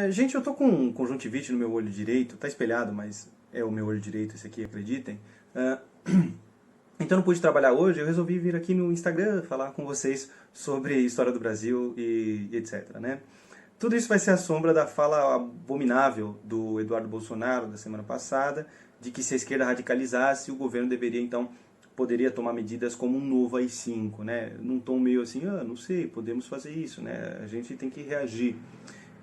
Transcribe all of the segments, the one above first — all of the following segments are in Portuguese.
Gente, eu tô com conjuntivite no meu olho direito, tá espelhado, mas é o meu olho direito esse aqui, acreditem. É, então não pude trabalhar hoje, eu resolvi vir aqui no Instagram falar com vocês sobre história do Brasil e etc, né? Tudo isso vai ser a sombra da fala abominável do Eduardo Bolsonaro da semana passada, de que se a esquerda radicalizasse, o governo deveria então poderia tomar medidas como um novo AI-5, né? Num tom meio assim, não sei, podemos fazer isso, né? A gente tem que reagir.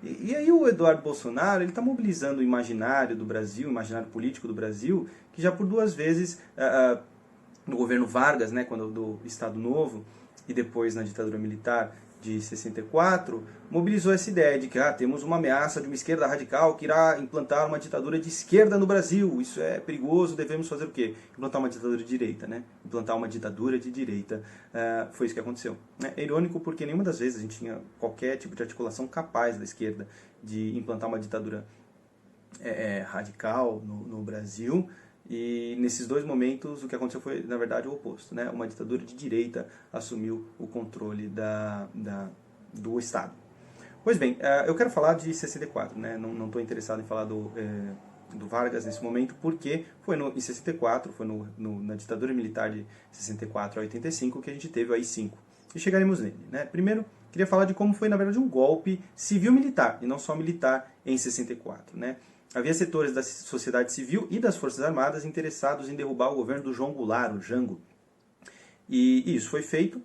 E aí o Eduardo Bolsonaro, ele está mobilizando o imaginário do Brasil, o imaginário político do Brasil, que já por duas vezes, no governo Vargas, né, quando do Estado Novo, e depois na ditadura militar de 64, mobilizou essa ideia de que temos uma ameaça de uma esquerda radical que irá implantar uma ditadura de esquerda no Brasil. Isso é perigoso, devemos fazer o quê? Implantar uma ditadura de direita, né? Implantar uma ditadura de direita. Foi isso que aconteceu. É irônico porque nenhuma das vezes a gente tinha qualquer tipo de articulação capaz da esquerda de implantar uma ditadura radical no Brasil. E nesses dois momentos o que aconteceu foi, na verdade, o oposto, né? Uma ditadura de direita assumiu o controle do Estado. Pois bem, eu quero falar de 64, né? Não estou interessado em falar do Vargas nesse momento, porque foi em 64, foi na ditadura militar de 64 a 85 que a gente teve o AI-5. E chegaremos nele, né? Primeiro, queria falar de como foi, na verdade, um golpe civil-militar, e não só militar, em 64, né? Havia setores da sociedade civil e das Forças Armadas interessados em derrubar o governo do João Goulart, o Jango. E isso foi feito.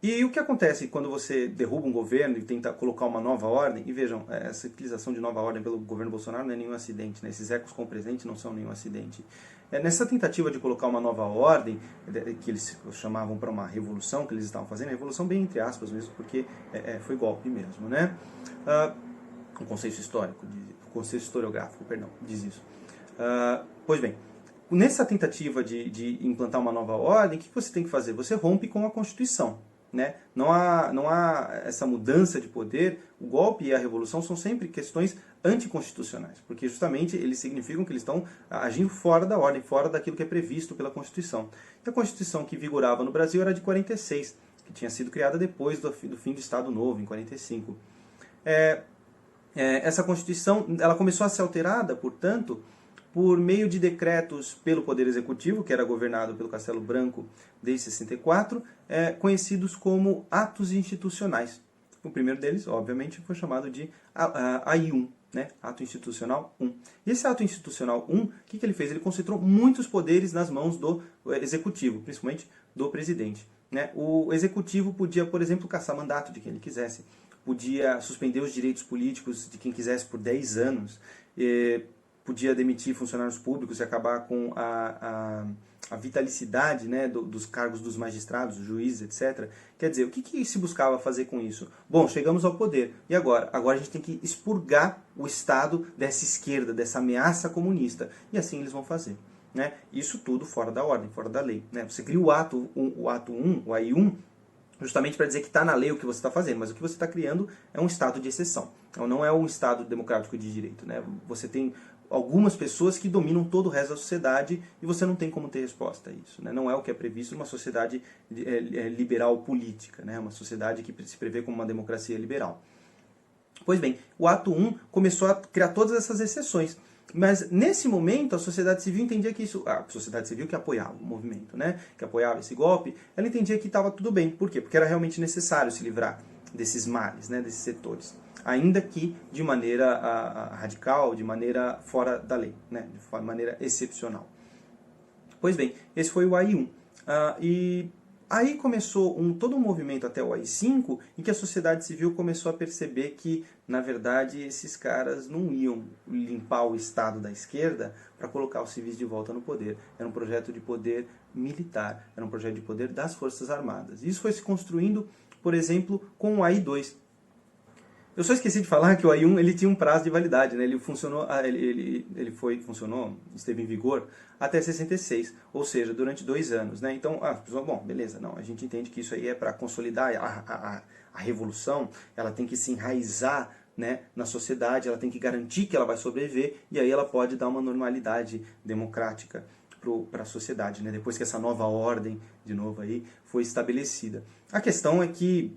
E o que acontece quando você derruba um governo e tenta colocar uma nova ordem? E vejam, essa utilização de nova ordem pelo governo Bolsonaro não é nenhum acidente, né? Esses ecos com o presente não são nenhum acidente. Nessa tentativa de colocar uma nova ordem, que eles chamavam para uma revolução, que eles estavam fazendo, revolução bem entre aspas mesmo, porque foi golpe mesmo, né? Um conceito histórico, conceito historiográfico, perdão, diz isso. Pois bem, nessa tentativa de implantar uma nova ordem, o que você tem que fazer? Você rompe com a Constituição. Né? Não há essa mudança de poder. O golpe e a revolução são sempre questões anticonstitucionais, porque justamente eles significam que eles estão agindo fora da ordem, fora daquilo que é previsto pela Constituição. E a Constituição que vigorava no Brasil era de 46, que tinha sido criada depois do fim do Estado Novo, em 45. Essa Constituição ela começou a ser alterada, portanto, por meio de decretos pelo Poder Executivo, que era governado pelo Castelo Branco desde 64, conhecidos como atos institucionais. O primeiro deles, obviamente, foi chamado de AI-1, né? Ato Institucional 1. E esse Ato Institucional 1, o que ele fez? Ele concentrou muitos poderes nas mãos do Executivo, principalmente do presidente. Né? O Executivo podia, por exemplo, caçar mandato de quem ele quisesse, podia suspender os direitos políticos de quem quisesse por 10 anos, podia demitir funcionários públicos e acabar com a vitalicidade, né, dos cargos dos magistrados, juízes, etc. Quer dizer, o que se buscava fazer com isso? Bom, chegamos ao poder. E agora? Agora a gente tem que expurgar o Estado dessa esquerda, dessa ameaça comunista. E assim eles vão fazer. Né? Isso tudo fora da ordem, fora da lei. Né? Você cria o ato 1, o AI-1, justamente para dizer que está na lei o que você está fazendo, mas o que você está criando é um estado de exceção. Então não é um estado democrático de direito. Né? Você tem algumas pessoas que dominam todo o resto da sociedade e você não tem como ter resposta a isso. Né? Não é o que é previsto numa sociedade liberal política, né? Uma sociedade que se prevê como uma democracia liberal. Pois bem, o ato 1 começou a criar todas essas exceções. Mas nesse momento a sociedade civil entendia que isso, a sociedade civil que apoiava o movimento, né, que apoiava esse golpe, ela entendia que estava tudo bem. Por quê? Porque era realmente necessário se livrar desses males, né, desses setores, ainda que de maneira radical, de maneira fora da lei, né, de maneira excepcional. Pois bem, esse foi o AI-1. E aí começou todo um movimento até o AI-5 em que a sociedade civil começou a perceber que, na verdade, esses caras não iam limpar o Estado da esquerda para colocar os civis de volta no poder. Era um projeto de poder militar, era um projeto de poder das Forças Armadas. Isso foi se construindo, por exemplo, com o AI-2. Eu só esqueci de falar que o AI-1 ele tinha um prazo de validade, né? Ele funcionou, esteve em vigor até 66, ou seja, durante 2 anos, né? Então, bom, beleza, não, a gente entende que isso aí é para consolidar a revolução, ela tem que se enraizar, né, na sociedade, ela tem que garantir que ela vai sobreviver e aí ela pode dar uma normalidade democrática para a sociedade, né? Depois que essa nova ordem, de novo aí, foi estabelecida. A questão é que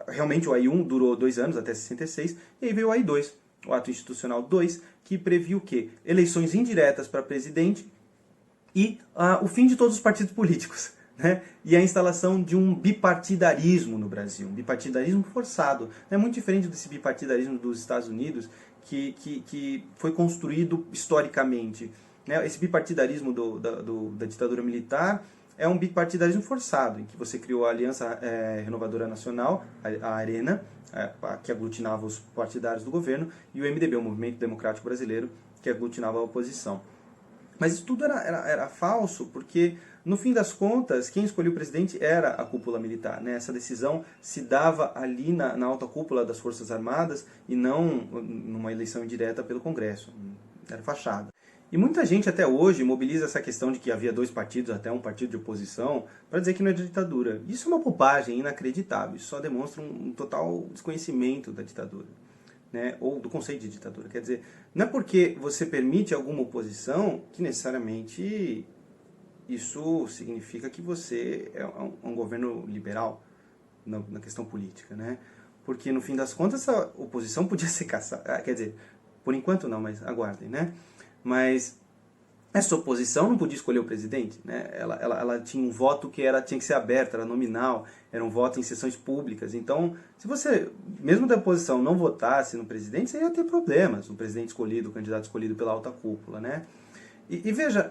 realmente o AI-1 durou 2 anos, até 66, e aí veio o AI-2. o Ato Institucional 2, que previa o quê? Eleições indiretas para presidente e o fim de todos os partidos políticos, né? E a instalação de um bipartidarismo no Brasil, um bipartidarismo forçado. É muito diferente desse bipartidarismo dos Estados Unidos, que foi construído historicamente. Né? Esse bipartidarismo da ditadura militar é um bipartidarismo forçado, em que você criou a Aliança Renovadora Nacional, a ARENA, que aglutinava os partidários do governo, e o MDB, o Movimento Democrático Brasileiro, que aglutinava a oposição. Mas isso tudo era falso, porque, no fim das contas, quem escolheu o presidente era a cúpula militar. Né? Essa decisão se dava ali na alta cúpula das Forças Armadas e não numa eleição indireta pelo Congresso. Era fachada. E muita gente até hoje mobiliza essa questão de que havia 2 partidos, até um partido de oposição, para dizer que não é ditadura. Isso é uma bobagem inacreditável. Isso só demonstra um total desconhecimento da ditadura. Né, ou do conceito de ditadura. Quer dizer, não é porque você permite alguma oposição que necessariamente isso significa que você é um governo liberal na questão política. Né? Porque, no fim das contas, essa oposição podia ser caçada. Quer dizer, por enquanto não, mas aguardem. Né? Mas essa oposição não podia escolher o presidente. Né? Ela tinha um voto que tinha que ser aberto, era nominal, era um voto em sessões públicas. Então, se você, mesmo da oposição, não votasse no presidente, você ia ter problemas, o presidente escolhido, o candidato escolhido pela alta cúpula. Né? E veja,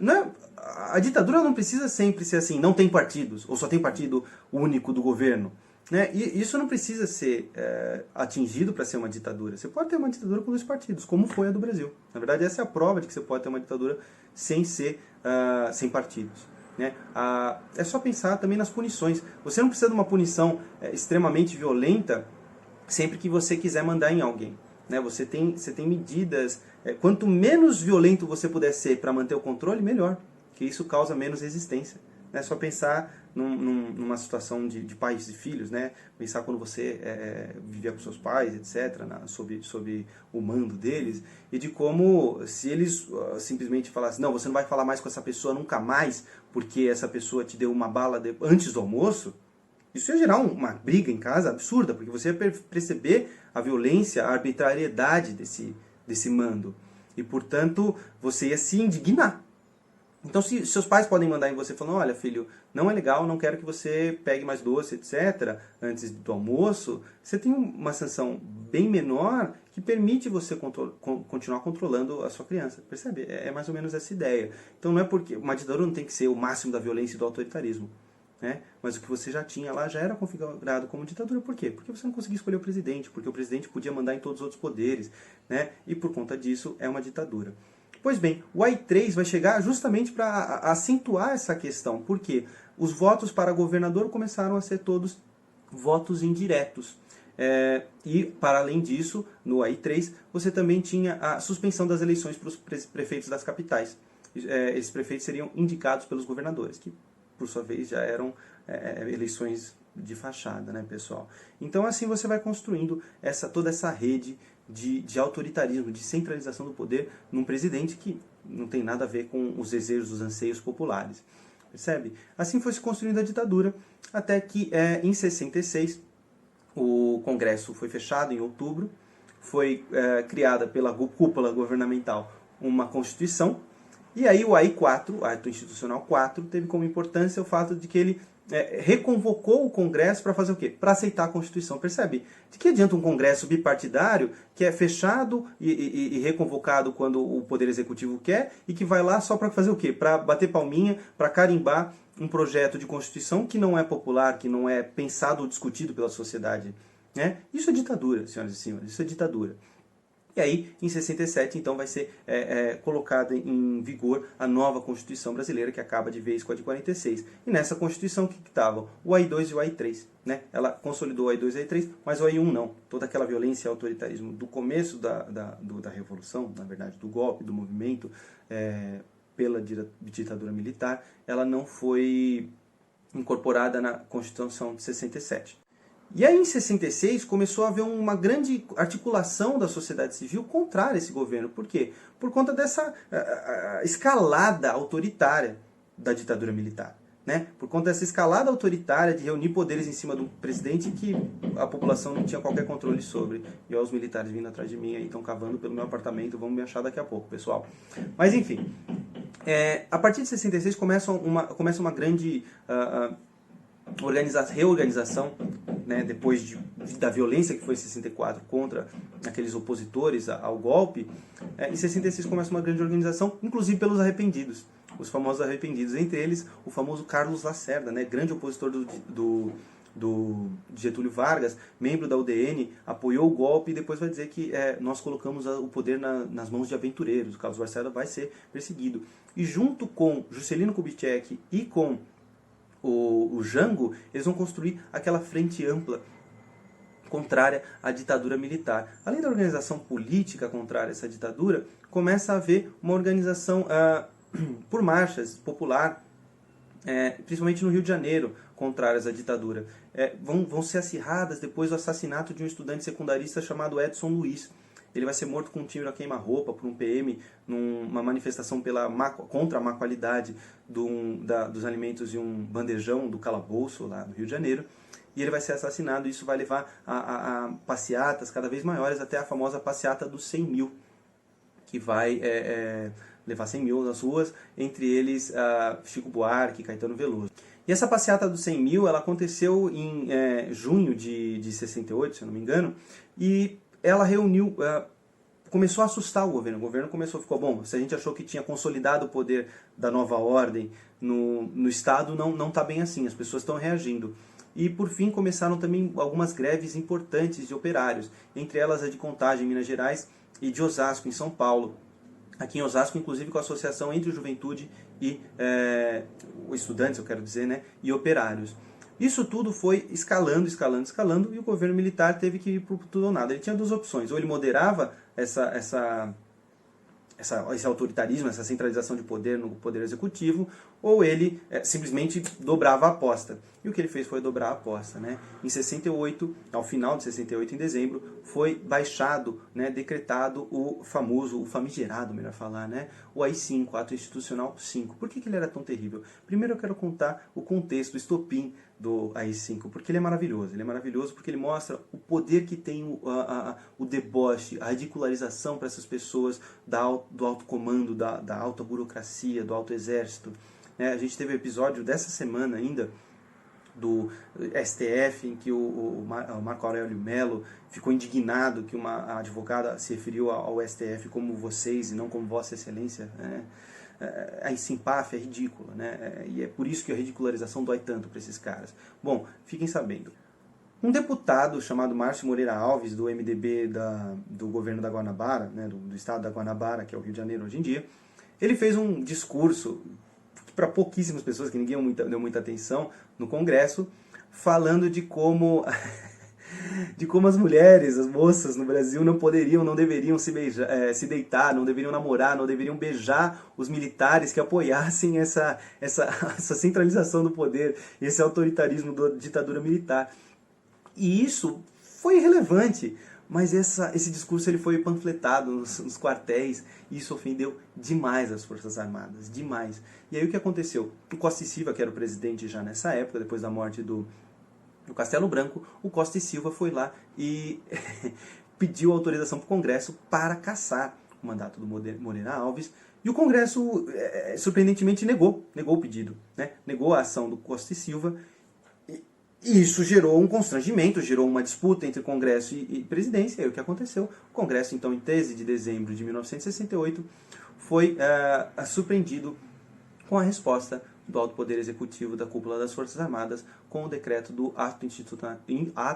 a ditadura não precisa sempre ser assim, não tem partidos, ou só tem partido único do governo. Né? E isso não precisa ser atingido para ser uma ditadura. Você pode ter uma ditadura com 2 partidos, como foi a do Brasil. Na verdade, essa é a prova de que você pode ter uma ditadura sem partidos. Né? É só pensar também nas punições. Você não precisa de uma punição extremamente violenta sempre que você quiser mandar em alguém. Né? Você tem medidas... quanto menos violento você puder ser para manter o controle, melhor. Porque isso causa menos resistência. É só pensar numa situação de pais e filhos, né? Pensar quando você vivia com seus pais, etc., sob o mando deles, e de como, se eles simplesmente falassem, não, você não vai falar mais com essa pessoa nunca mais, porque essa pessoa te deu uma bala antes do almoço, isso ia gerar uma briga em casa absurda, porque você ia perceber a violência, a arbitrariedade desse mando. E, portanto, você ia se indignar. Então, se seus pais podem mandar em você falando, olha, filho, não é legal, não quero que você pegue mais doce, etc., antes do almoço, você tem uma sanção bem menor que permite você continuar controlando a sua criança. Percebe? É mais ou menos essa ideia. Então, não é porque uma ditadura não tem que ser o máximo da violência e do autoritarismo. Né? Mas o que você já tinha lá já era configurado como ditadura. Por quê? Porque você não conseguia escolher o presidente, porque o presidente podia mandar em todos os outros poderes. Né? E, por conta disso, é uma ditadura. Pois bem, o AI-3 vai chegar justamente para acentuar essa questão. Por quê? Os votos para governador começaram a ser todos votos indiretos. E, para além disso, no AI-3, você também tinha a suspensão das eleições para os prefeitos das capitais. Esses prefeitos seriam indicados pelos governadores, que, por sua vez, já eram eleições de fachada, né, pessoal? Então, assim você vai construindo toda essa rede de autoritarismo, de centralização do poder num presidente que não tem nada a ver com os desejos, os anseios populares. Percebe? Assim foi se construindo a ditadura, até que em 66 o Congresso foi fechado em outubro, foi criada pela cúpula governamental uma Constituição, e aí o AI-4, o Ato Institucional 4, teve como importância o fato de que ele reconvocou o Congresso para fazer o quê? Para aceitar a Constituição. Percebe? De que adianta um Congresso bipartidário que é fechado e reconvocado quando o Poder Executivo quer e que vai lá só para fazer o quê? Para bater palminha, para carimbar um projeto de Constituição que não é popular, que não é pensado ou discutido pela sociedade. Né? Isso é ditadura, senhoras e senhores, isso é ditadura. E aí, em 67, então, vai ser colocada em vigor a nova Constituição brasileira, que acaba de vez com a de 46. E nessa Constituição, o que estavam? O AI-2 e o AI-3. Né? Ela consolidou o AI-2 e o AI-3, mas o AI-1 não. Toda aquela violência e autoritarismo do começo da Revolução, na verdade, do golpe, do movimento pela ditadura militar, ela não foi incorporada na Constituição de 67. E aí, em 66, começou a haver uma grande articulação da sociedade civil contra esse governo. Por quê? Por conta dessa escalada autoritária da ditadura militar. né? Por conta dessa escalada autoritária de reunir poderes em cima do presidente que a população não tinha qualquer controle sobre. E olha os militares vindo atrás de mim aí, estão cavando pelo meu apartamento, vão me achar daqui a pouco, pessoal. Mas enfim, a partir de 66 começa uma grande reorganização, né, depois da violência que foi em 64 contra aqueles opositores ao golpe. Em 66 começa uma grande organização, inclusive pelos arrependidos, os famosos arrependidos, entre eles o famoso Carlos Lacerda, né, grande opositor do Getúlio Vargas, membro da UDN, apoiou o golpe e depois vai dizer que nós colocamos o poder nas mãos de aventureiros. O Carlos Lacerda vai ser perseguido. E junto com Juscelino Kubitschek e com o Jango, eles vão construir aquela frente ampla contrária à ditadura militar. Além da organização política contrária a essa ditadura, começa a haver uma organização por marchas popular, principalmente no Rio de Janeiro, contrárias à ditadura. Vão ser acirradas depois do assassinato de um estudante secundarista chamado Edson Luiz. Ele vai ser morto com um tiro a queima-roupa por um PM numa manifestação contra a má qualidade dos alimentos e um bandejão do calabouço lá no Rio de Janeiro. E ele vai ser assassinado, e isso vai levar a passeatas cada vez maiores, até a famosa passeata dos 100 mil, que vai levar 100 mil nas ruas, entre eles Chico Buarque e Caetano Veloso. E essa passeata dos 100 mil, ela aconteceu em junho de 68, se eu não me engano, e ela reuniu, começou a assustar o governo ficou bom, se a gente achou que tinha consolidado o poder da nova ordem no Estado, não está bem assim, as pessoas estão reagindo. E por fim começaram também algumas greves importantes de operários, entre elas a de Contagem, em Minas Gerais, e de Osasco, em São Paulo. Aqui em Osasco, inclusive com a associação entre juventude e estudantes, eu quero dizer, né, e operários. Isso tudo foi escalando, e o governo militar teve que ir por tudo ou nada. Ele tinha duas opções: ou ele moderava esse autoritarismo, essa centralização de poder no poder executivo, ou ele simplesmente dobrava a aposta. E o que ele fez foi dobrar a aposta, né? Em 68, ao final de 68, em dezembro, foi baixado, né, decretado o famigerado, melhor falar, né, o AI-5, Ato Institucional 5. Por que ele era tão terrível? Primeiro eu quero contar o contexto, o estopim do AI-5, porque ele é maravilhoso. Ele é maravilhoso porque ele mostra o poder que tem o deboche, a ridicularização para essas pessoas do alto comando, da alta burocracia, do alto exército. A gente teve um episódio dessa semana ainda do STF, em que o Marco Aurélio Mello ficou indignado que uma advogada se referiu ao STF como vocês e não como Vossa Excelência, né? A Simpaf é ridícula, né? E é por isso que a ridicularização dói tanto para esses caras. Bom, fiquem sabendo. Um deputado chamado Márcio Moreira Alves, do MDB do governo da Guanabara, né, do estado da Guanabara, que é o Rio de Janeiro hoje em dia, ele fez um discurso para pouquíssimas pessoas, que ninguém deu muita atenção, no Congresso, falando de como as mulheres, as moças no Brasil não deveriam se deitar, não deveriam namorar, não deveriam beijar os militares que apoiassem essa centralização do poder, esse autoritarismo da ditadura militar. E isso foi irrelevante, mas esse discurso ele foi panfletado nos quartéis, e isso ofendeu demais as Forças Armadas, demais. E aí o que aconteceu? O Costa e Silva, que era o presidente já nessa época, depois da morte do Castelo Branco, o Costa e Silva foi lá e pediu autorização para o Congresso para cassar o mandato do Moreira Alves, e o Congresso, surpreendentemente, negou o pedido, né? Negou a ação do Costa e Silva, e isso gerou um constrangimento, gerou uma disputa entre Congresso e presidência. E aí o que aconteceu? O Congresso, então, em 13 de dezembro de 1968, foi surpreendido com a resposta do Alto Poder Executivo da Cúpula das Forças Armadas com o decreto do Ato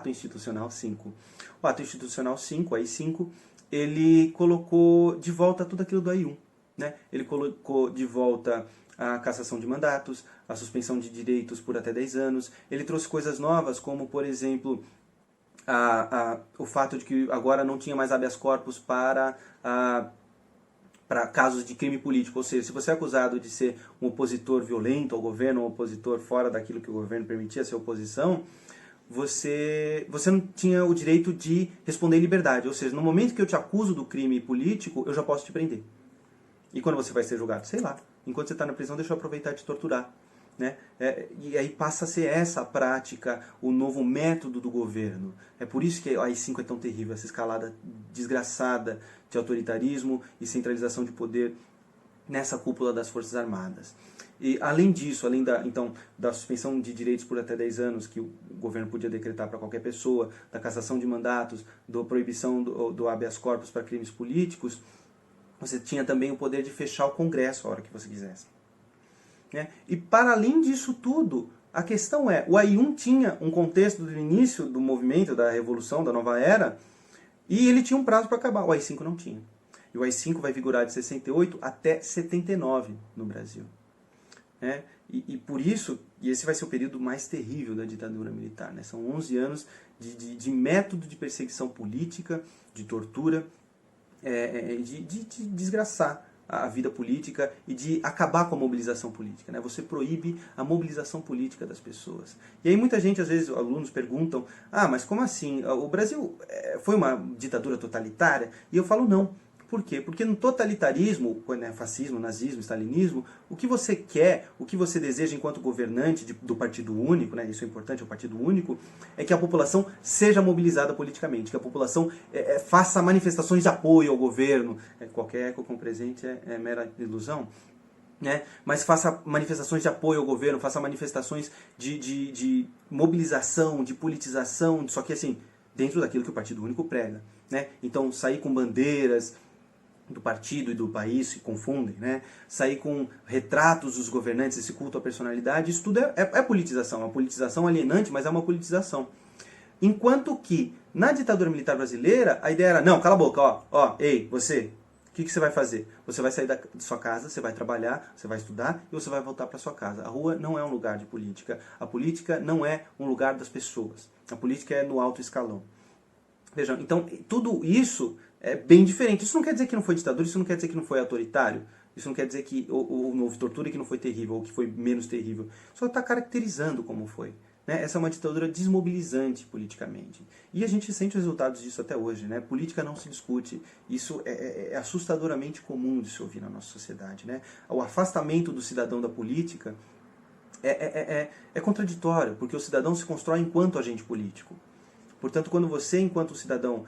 Institucional 5. O Ato Institucional 5, AI-5, ele colocou de volta tudo aquilo do AI-1, né? Ele colocou de volta a cassação de mandatos, a suspensão de direitos por até 10 anos. Ele trouxe coisas novas, como, por exemplo, o fato de que agora não tinha mais habeas corpus para casos de crime político. Ou seja, se você é acusado de ser um opositor violento ao governo, um opositor fora daquilo que o governo permitia ser oposição, você não tinha o direito de responder em liberdade. Ou seja, no momento que eu te acuso do crime político, eu já posso te prender. E quando você vai ser julgado? Sei lá. Enquanto você está na prisão, deixa eu aproveitar e te torturar. né? E aí passa a ser essa a prática, o novo método do governo. É por isso que o AI-5 é tão terrível, essa escalada desgraçada de autoritarismo e centralização de poder nessa cúpula das Forças Armadas. E além disso, além da suspensão de direitos por até 10 anos, que o governo podia decretar para qualquer pessoa, da cassação de mandatos, da proibição do habeas corpus para crimes políticos, você tinha também o poder de fechar o Congresso a hora que você quisesse. E para além disso tudo, a questão é, o AI-1 tinha um contexto do início do movimento, da revolução, da nova era, e ele tinha um prazo para acabar. O AI-5 não tinha. E o AI-5 vai vigorar de 68 até 79 no Brasil. E por isso, e esse vai ser o período mais terrível da ditadura militar. São 11 anos de método de perseguição política, de tortura, de desgraçar a vida política e de acabar com a mobilização política. Você proíbe a mobilização política das pessoas. E aí muita gente, às vezes, alunos perguntam, mas como assim? O Brasil foi uma ditadura totalitária? E eu falo não. Por quê? Porque no totalitarismo, fascismo, nazismo, stalinismo, o que você quer, o que você deseja enquanto governante do partido único, isso é importante, é o partido único, é que a população seja mobilizada politicamente, que a população faça manifestações de apoio ao governo. Qualquer eco com presente é mera ilusão. Mas faça manifestações de apoio ao governo, faça manifestações de mobilização, de politização, só que assim, dentro daquilo que o partido único prega. Então, sair com bandeiras do partido e do país se confundem, sair com retratos dos governantes, esse culto à personalidade, isso tudo é politização, uma politização alienante, mas é uma politização. Enquanto que, na ditadura militar brasileira, a ideia era, não, cala a boca, ei, você, o que você vai fazer? Você vai sair da sua casa, você vai trabalhar, você vai estudar e você vai voltar para sua casa. A rua não é um lugar de política, a política não é um lugar das pessoas, a política é no alto escalão. Vejam, então, tudo isso é bem diferente. Isso não quer dizer que não foi ditadura, isso não quer dizer que não foi autoritário, isso não quer dizer que não houve tortura e que não foi terrível, ou que foi menos terrível. Só está caracterizando como foi. Essa é uma ditadura desmobilizante politicamente. E a gente sente os resultados disso até hoje. Política não se discute. Isso é assustadoramente comum de se ouvir na nossa sociedade. O afastamento do cidadão da política é contraditório, porque o cidadão se constrói enquanto agente político. Portanto, quando você, enquanto cidadão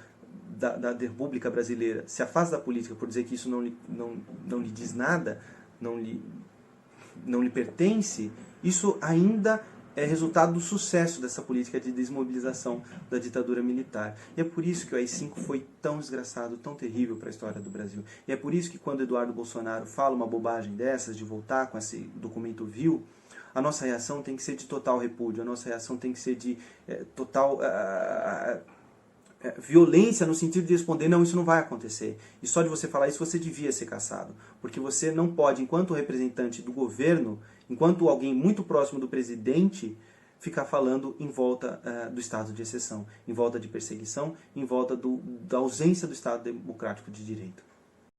da República Brasileira, se afasta da política por dizer que isso não lhe diz nada, não lhe pertence, isso ainda é resultado do sucesso dessa política de desmobilização da ditadura militar. E é por isso que o AI-5 foi tão desgraçado, tão terrível para a história do Brasil. E é por isso que quando Eduardo Bolsonaro fala uma bobagem dessas, de voltar com esse documento vil, a nossa reação tem que ser de total repúdio, a nossa reação tem que ser de total violência, no sentido de responder, não, isso não vai acontecer. E só de você falar isso, você devia ser cassado. Porque você não pode, enquanto representante do governo, enquanto alguém muito próximo do presidente, ficar falando em volta do estado de exceção, em volta de perseguição, em volta da ausência do Estado democrático de direito.